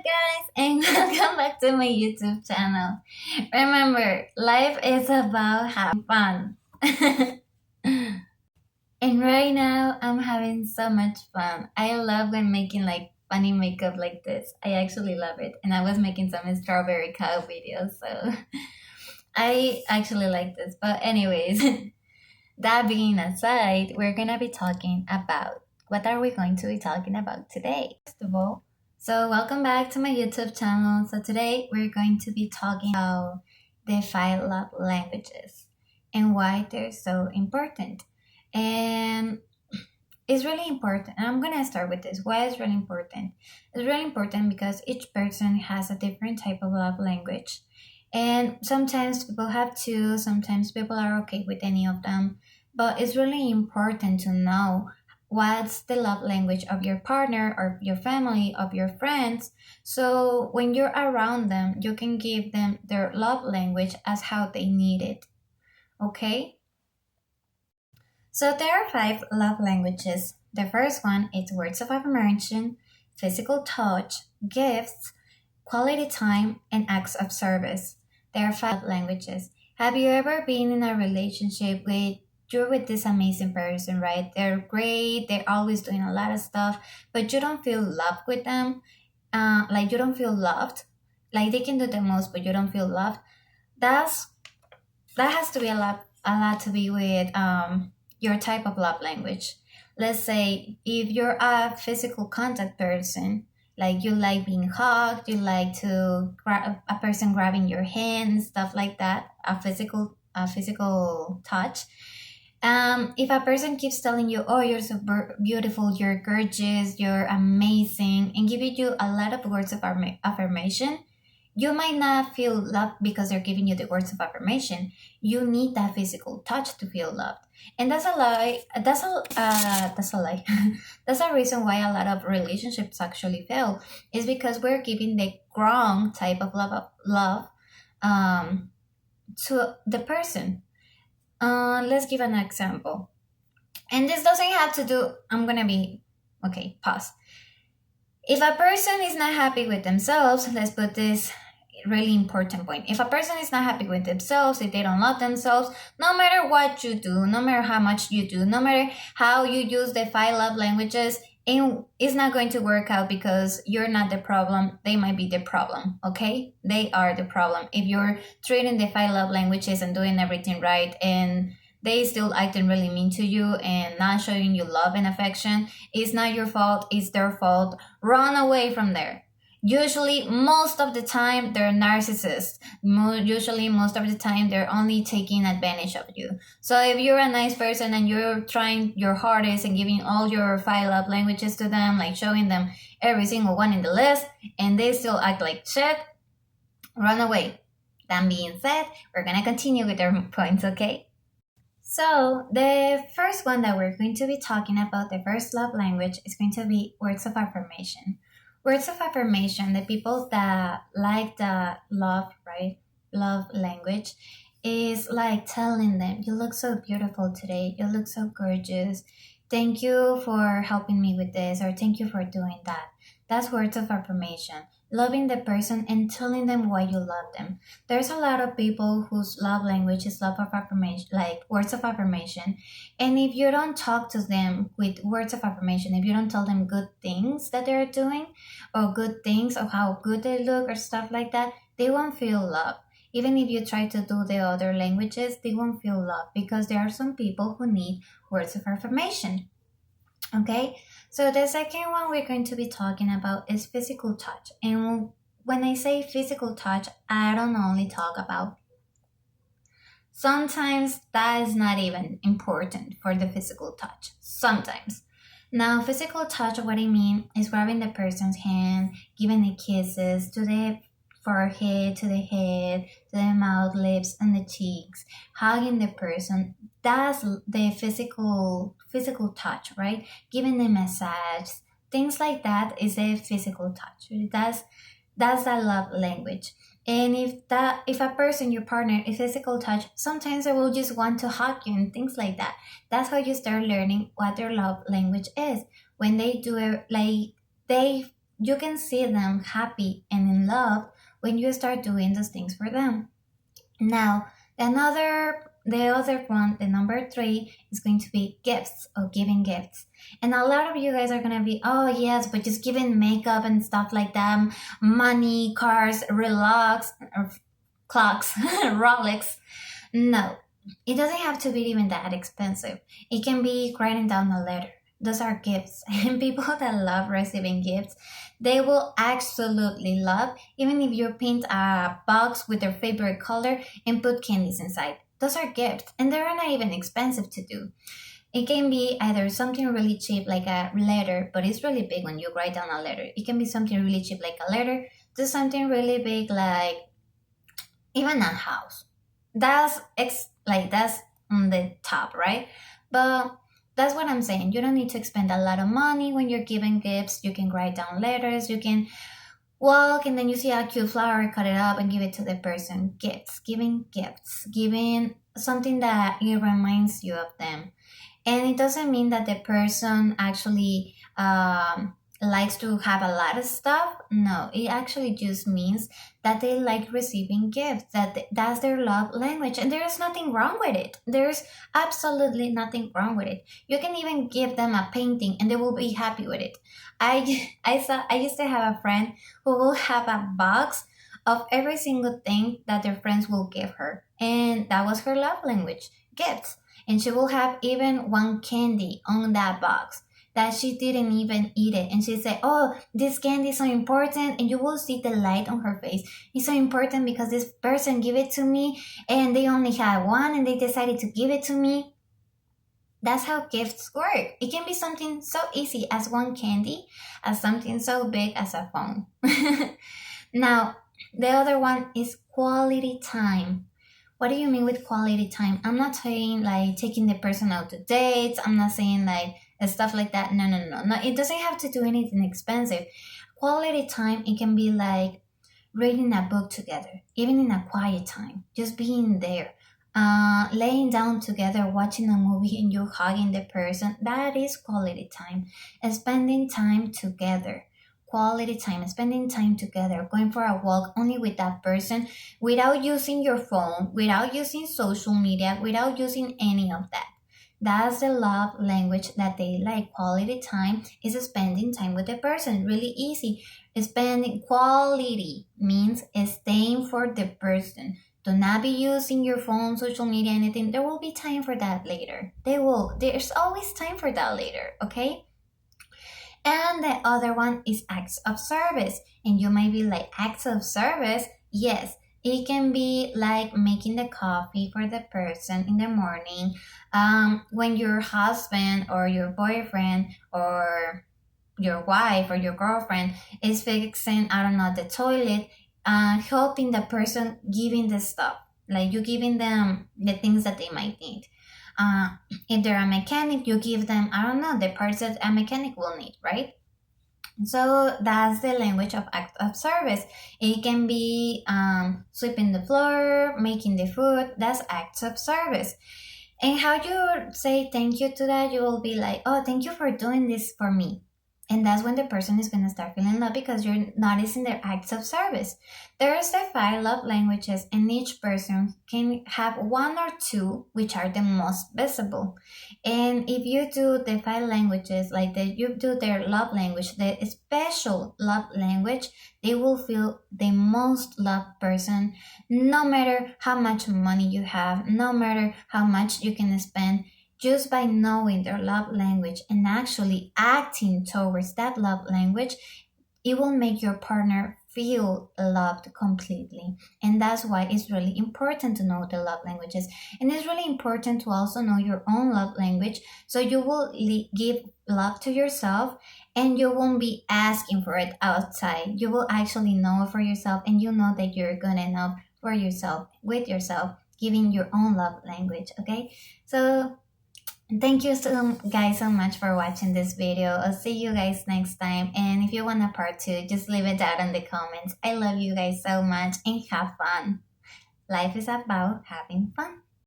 guys, and welcome back to my YouTube channel. Remember, life is about having fun. And right now, I'm having so much fun. I love when making like funny makeup like this. I actually love it. And I was making some strawberry cow videos, so I actually like this. But anyways, that being aside, we're gonna be talking about what are we going to be talking about today? First of all, so welcome back to my YouTube channel. So today we're going to be talking about the five love languages and why they're so important. And it's really important. And I'm gonna start with this. Why is really important? It's really important because each person has a different type of love language. And sometimes people have two, sometimes people are okay with any of them. But it's really important to know what's the love language of your partner or your family, of your friends. So when you're around them, you can give them their love language as how they need it. Okay? So there are five love languages. The first one is words of affirmation, physical touch, gifts, quality time, and acts of service. There are five languages. Have you ever been in a relationship with you're with this amazing person, right? They're great, they're always doing a lot of stuff, but you don't feel loved with them. Like you don't feel loved. Like they can do the most, but you don't feel loved. That's that has to be a lot to be with your type of love language. Let's say if you're a physical contact person, like you like being hugged, you like to grab a person grabbing your hand, stuff like that, a physical touch. If a person keeps telling you, "Oh, you're so beautiful, you're gorgeous, you're amazing," and giving you a lot of words of affirmation, you might not feel loved because they're giving you the words of affirmation. You need that physical touch to feel loved, and that's a lie. That's a lie. That's a reason why a lot of relationships actually fail. Is because we're giving the wrong type of love to the person. Let's give an example. And this doesn't have to do, I'm gonna be, okay, pause. If a person is not happy with themselves, let's put this really important point. If a person is not happy with themselves, if they don't love themselves, no matter what you do, no matter how much you do, no matter how you use the five love languages, it's not going to work out because you're not the problem. They might be the problem, okay? They are the problem. If you're treating the five love languages and doing everything right and they still acting really mean to you and not showing you love and affection, it's not your fault, it's their fault. Run away from there. Usually, most of the time, they're narcissists. Usually, most of the time, they're only taking advantage of you. So if you're a nice person and you're trying your hardest and giving all your five love languages to them, like showing them every single one in the list, and they still act like shit, run away. That being said, we're gonna continue with our points, okay? So the first one that we're going to be talking about, the first love language, is going to be words of affirmation. Words of affirmation, the people that like the love, right? Love language is like telling them, "You look so beautiful today. You look so gorgeous. Thank you for helping me with this," or "Thank you for doing that." That's words of affirmation. Loving the person and telling them why you love them. There's a lot of people whose love language is love of affirmation, like words of affirmation. And if you don't talk to them with words of affirmation, if you don't tell them good things that they're doing, or good things of how good they look or stuff like that, they won't feel love. Even if you try to do the other languages, they won't feel love because there are some people who need words of affirmation. Okay, so the second one we're going to be talking about is physical touch. And when I say physical touch, I don't only talk about, sometimes that is not even important for the physical touch. Sometimes. Now, physical touch, what I mean is grabbing the person's hand, giving the kisses to the forehead, to the head, to the mouth, lips, and the cheeks, hugging the person. That's the physical touch, right? Giving the massage, things like that is a physical touch. That's that love language. And if a person, your partner, is physical touch, sometimes they will just want to hug you and things like that. That's how you start learning what their love language is. When they do it, like you can see them happy and in love when you start doing those things for them. Now, the other one, the number three, is going to be gifts or giving gifts. And a lot of you guys are gonna be, oh yes, but just giving makeup and stuff like that, money, cars, relax, or clocks, Rolex. No, it doesn't have to be even that expensive. It can be writing down a letter. Those are gifts. And people that love receiving gifts, they will absolutely love, even if you paint a box with their favorite color and put candies inside. Those are gifts, and they're not even expensive to do. It can be either something really cheap like a letter, but it's really big when you write down a letter. It can be something really cheap like a letter to something really big like even a house. That's on the top, right? But that's what I'm saying. You don't need to spend a lot of money when you're giving gifts. You can write down letters. You can walk and then you see a cute flower, cut it up and give it to the person. Gifts, giving something that it reminds you of them. And it doesn't mean that the person actually likes to have a lot of stuff. No, it actually just means that they like receiving gifts, that's their love language. And there's nothing wrong with it. There's absolutely nothing wrong with it. You can even give them a painting and they will be happy with it. I used to have a friend who will have a box of every single thing that their friends will give her. And that was her love language, gifts. And she will have even one candy on that box that she didn't even eat it. And she said, oh, this candy is so important. And you will see the light on her face. It's so important because this person gave it to me and they only had one and they decided to give it to me. That's how gifts work. It can be something so easy as one candy, as something so big as a phone. Now, the other one is quality time. What do you mean with quality time? I'm not saying like taking the person out to dates. I'm not saying like stuff like that. No. It doesn't have to do anything expensive. Quality time, it can be like reading a book together, even in a quiet time, just being there. Laying down together, watching a movie and you hugging the person. That is quality time. Spending time together. Quality time, spending time together, going for a walk only with that person without using your phone, without using social media, without using any of that. That's the love language that they like. Quality time is spending time with the person. Really easy. Spending quality means staying for the person. Do not be using your phone, social media, anything. There will be time for that later. There's always time for that later, okay? And the other one is acts of service. And you might be like, acts of service? Yes, it can be like making the coffee for the person in the morning. When your husband or your boyfriend or your wife or your girlfriend is fixing, I don't know, the toilet, helping the person giving the stuff. Like you giving them the things that they might need. If they're a mechanic, you give them, I don't know, the parts that a mechanic will need, right? So that's the language of act of service. It can be sweeping the floor, making the food. That's acts of service. And how you say thank you to that, you will be like, oh, thank you for doing this for me. And that's when the person is going to start feeling love because you're noticing their acts of service. There's the 5 love languages, and each person can have 1 or 2, which are the most visible. And if you do the 5 languages, like you do their love language, the special love language, they will feel the most loved person, no matter how much money you have, no matter how much you can spend. Just by knowing their love language and actually acting towards that love language, it will make your partner feel loved completely. And that's why it's really important to know the love languages. And it's really important to also know your own love language so you will give love to yourself and you won't be asking for it outside. You will actually know it for yourself and you know that you're good enough for yourself, with yourself, giving your own love language, okay? So thank you guys so much for watching this video. I'll see you guys next time. And if you want a part 2, just leave it down in the comments. I love you guys so much and have fun. Life is about having fun.